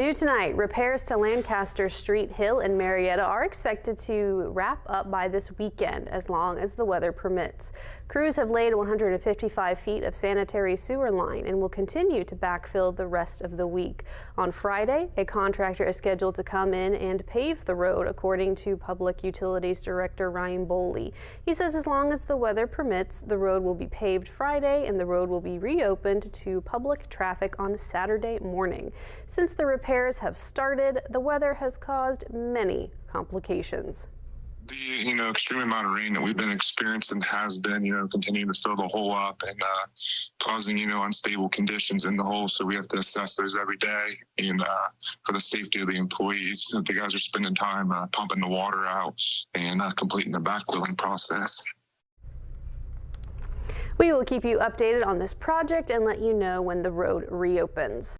New tonight, repairs to Lancaster Street Hill in Marietta are expected to wrap up by this weekend as long as the weather permits. Crews have laid 155 feet of sanitary sewer line and will continue to backfill the rest of the week. On Friday, a contractor is scheduled to come in and pave the road, according to Public Utilities Director Ryan Boley. He says as long as the weather permits, the road will be paved Friday and the road will be reopened to public traffic on Saturday morning. Since the repairs have started, the weather has caused many complications. The extreme amount of rain that we've been experiencing has been continuing to fill the hole up and causing unstable conditions in the hole. So we have to assess those every day, and for the safety of the employees, the guys are spending time pumping the water out and completing the backfilling process. We will keep you updated on this project and let you know when the road reopens.